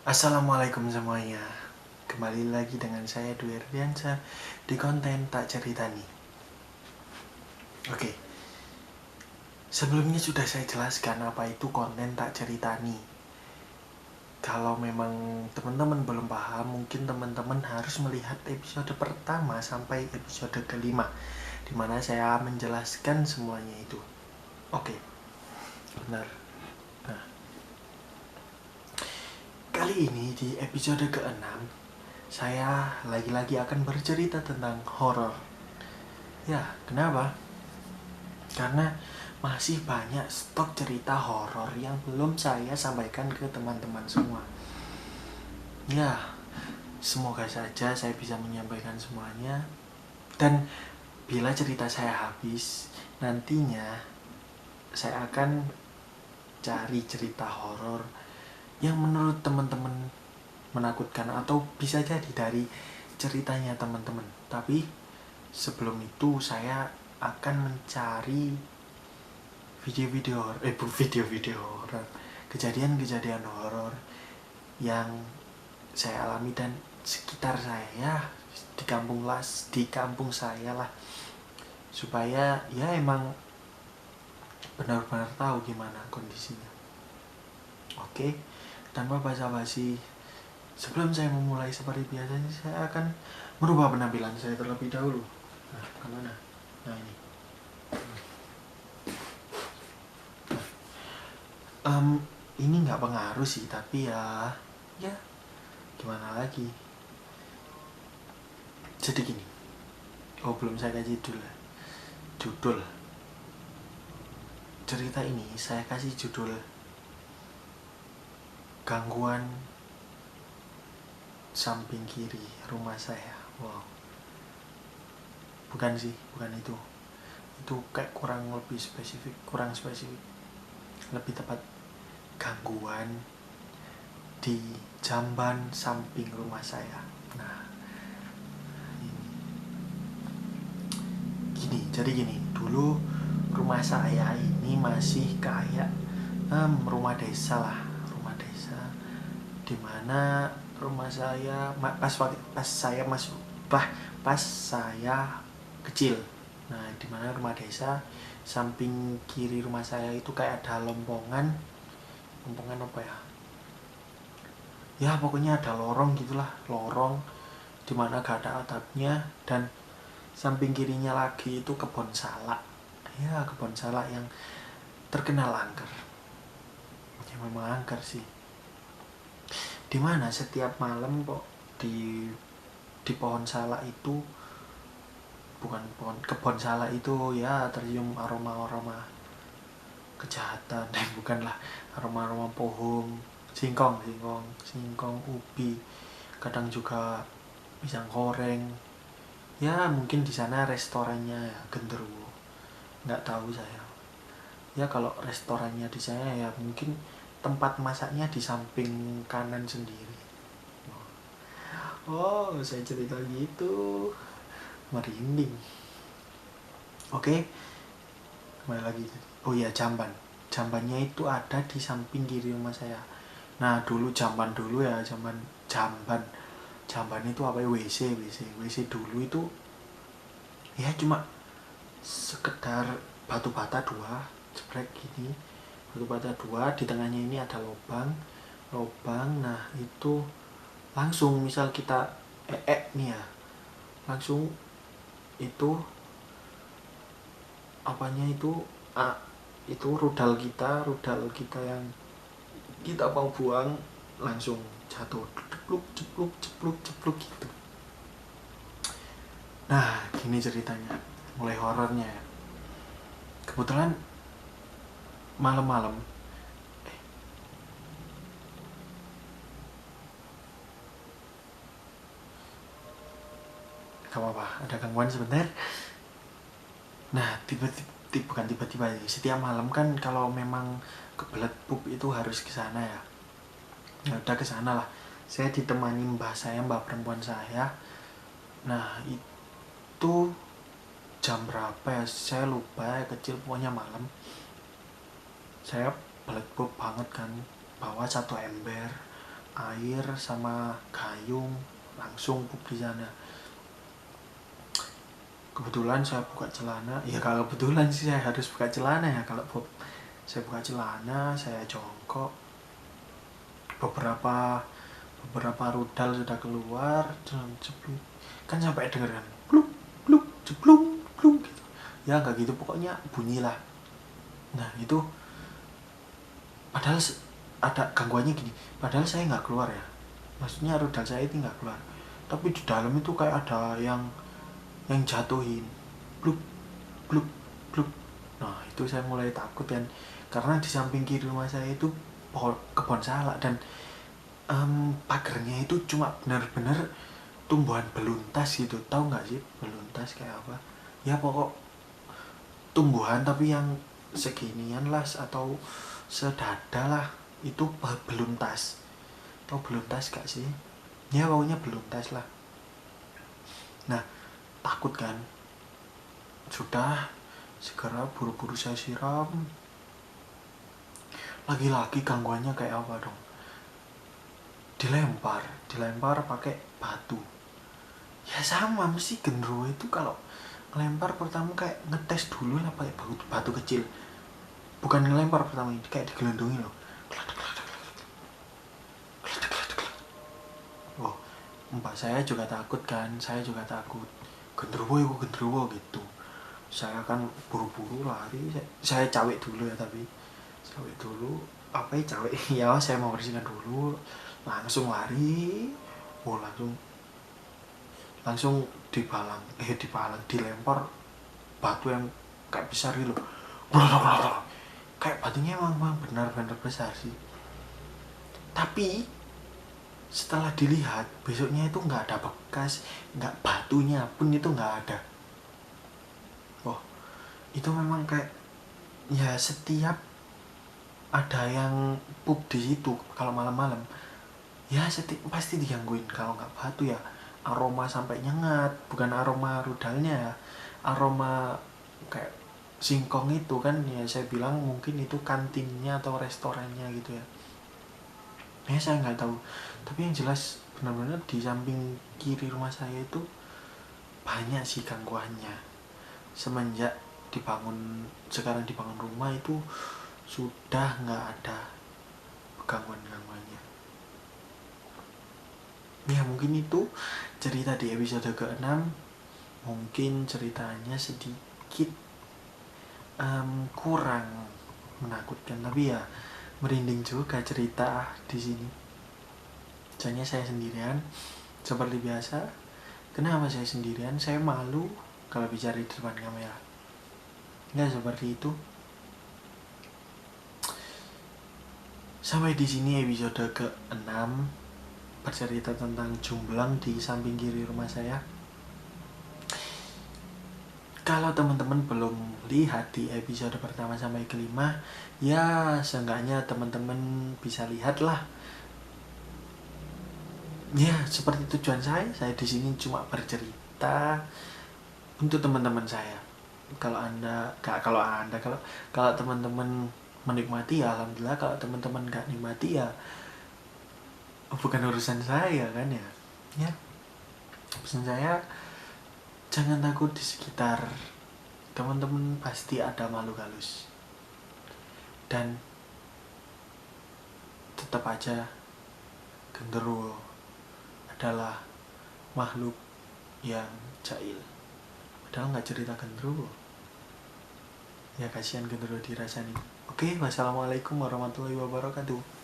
Assalamualaikum semuanya. Kembali lagi dengan saya Dwi Erdiansyah di konten Tak Ceritani. Oke. Sebelumnya sudah saya jelaskan apa itu konten Tak Ceritani. Kalau memang teman-teman belum paham, mungkin teman-teman harus melihat episode pertama sampai episode kelima, di mana saya menjelaskan semuanya itu. Oke. Benar. Nah, kali ini di episode ke-6 saya lagi-lagi akan bercerita tentang horor. Ya, kenapa? Karena masih banyak stok cerita horor yang belum saya sampaikan ke teman-teman semua. Ya, semoga saja saya bisa menyampaikan semuanya. Dan bila cerita saya habis, nantinya saya akan cari cerita horor yang menurut teman-teman menakutkan, atau bisa jadi dari ceritanya teman-teman. Tapi sebelum itu saya akan mencari video-video horor, kejadian-kejadian horor yang saya alami dan sekitar saya, di kampung saya lah, supaya ya emang benar-benar tahu gimana kondisinya. Oke, tanpa basa-basi, sebelum saya memulai seperti biasanya, saya akan merubah penampilan saya terlebih dahulu. Nah, kemana? Nah, ini. Ini nggak pengaruh sih, tapi ya gimana lagi. Jadi gini. Oh, belum saya kasih judul cerita ini. Saya kasih judul Gangguan Samping Kiri Rumah Saya. Wow. Bukan sih, bukan itu. Itu kayak kurang spesifik. Lebih tepat, gangguan di jamban samping rumah saya. Nah, jadi gini, dulu rumah saya ini masih kayak rumah desa lah, dimana rumah saya pas saya masuk pas saya kecil. Nah, dimana rumah desa, samping kiri rumah saya itu kayak ada lompongan apa ya, ya pokoknya ada lorong gitulah, dimana gak ada atapnya, dan samping kirinya lagi itu kebun salak. Ya, kebun salak yang terkenal angker. Ya memang angker sih. Dimana setiap malam kok di pohon salak itu, kebun salak itu ya tercium aroma kejahatan. Bukanlah, aroma pohon, singkong, ubi, kadang juga pisang goreng. Ya mungkin di sana restorannya ya genderuwo, nggak tahu saya. Ya kalau restorannya di sana ya mungkin tempat masaknya di samping kanan sendiri. Oh, saya cerita gitu merinding. Oke, kembali lagi. Oh ya, jambannya itu ada di samping kiri rumah saya. Nah, jamban itu apa ya, WC dulu itu ya cuma sekedar batu bata dua jebrek gini, di tengahnya ini ada lubang. Nah, itu langsung misal kita nih ya, langsung itu apanya itu rudal kita yang kita mau buang langsung jatuh, cepluk gitu. Nah, gini ceritanya, mulai horornya ya. Kebetulan malam-malam gak apa-apa, ada gangguan sebentar. Nah, bukan tiba-tiba, setiap malam kan kalau memang kebelet pup itu harus ke sana ya. Ya udah ke sana lah. Saya ditemani mbah perempuan saya. Nah, itu jam berapa ya? Saya lupa ya, kecil pokoknya malam. Saya belet pup banget kan, bawa satu ember, air sama gayung, langsung pup di sana. Kebetulan saya buka celana, ya kalau kebetulan sih saya harus buka celana ya kalau pup. Saya buka celana, saya jongkok, beberapa rudal sudah keluar, dan cepluk kan sampai denger kan, pluk pluk ceplung plung gitu. Ya nggak gitu pokoknya bunyi lah. Nah itu padahal ada gangguannya gini, padahal saya nggak keluar ya, maksudnya rudal saya itu nggak keluar, tapi di dalam itu kayak ada yang jatuhin, pluk pluk pluk. Nah itu saya mulai takut kan, karena di samping kiri rumah saya itu kebun salak, dan pagarnya itu cuma benar-benar tumbuhan beluntas gitu. Tahu nggak sih beluntas kayak apa ya, pokok tumbuhan tapi yang seginian lah atau sedada lah, itu beluntas. Tahu beluntas gak sih? Ya pokoknya beluntas lah. Nah takut kan, sudah segera buru-buru saya siram. Lagi-lagi gangguannya kayak apa dong, dilempar pakai batu. Ya sama, mesti genderuwo itu kalau ngelempar pertama kayak ngetes dulu lah pakai batu kecil, bukan ngelempar pertama ini kayak digelendungi loh. Oh, mbak saya juga takut kan, saya juga takut genderuwo gitu. Saya kan buru-buru lari, saya cawek dulu ya, tapi cawek dulu apa ya, cawek ya saya mau bersihkan dulu, langsung lari. Oh langsung dilempar batu yang kayak besar gitu, kayak batunya emang benar-benar besar sih. Tapi setelah dilihat besoknya itu nggak ada bekas, nggak, batunya pun itu nggak ada. Oh itu memang kayak ya, setiap ada yang pup di situ kalau malam-malam ya pasti digangguin. Kalau nggak batu ya aroma sampai nyengat, bukan aroma rudalnya ya, aroma kayak singkong itu kan ya. Saya bilang mungkin itu kantinnya atau restorannya gitu ya. Saya nggak tahu, tapi yang jelas benar-benar di samping kiri rumah saya itu banyak sih gangguannya. Semenjak sekarang dibangun rumah itu sudah nggak ada gangguannya. Ya mungkin itu cerita di episode ke-6. Mungkin ceritanya sedikit kurang menakutkan, tapi ya merinding juga cerita di sini. Soalnya saya sendirian seperti biasa. Kenapa saya sendirian? Saya malu kalau bicara di depan kamera. Ya seperti itu. Sampai di sini episode ke-6 bercerita tentang jumblang di samping kiri rumah saya. Kalau teman-teman belum lihat di episode pertama sampai ke-5, ya seenggaknya teman-teman bisa lihat lah. Ya seperti tujuan saya di sini cuma bercerita untuk teman-teman saya. Kalau teman-teman menikmati ya alhamdulillah, kalau teman-teman gak nikmati ya bukan urusan saya kan ya. Ya pesan saya, jangan takut, di sekitar teman-teman pasti ada makhluk halus, dan tetap aja genderuwo adalah makhluk yang jahil. Padahal nggak cerita genderuwo ya, kasihan genderuwo dirasani. Oke, wassalamualaikum warahmatullahi wabarakatuh.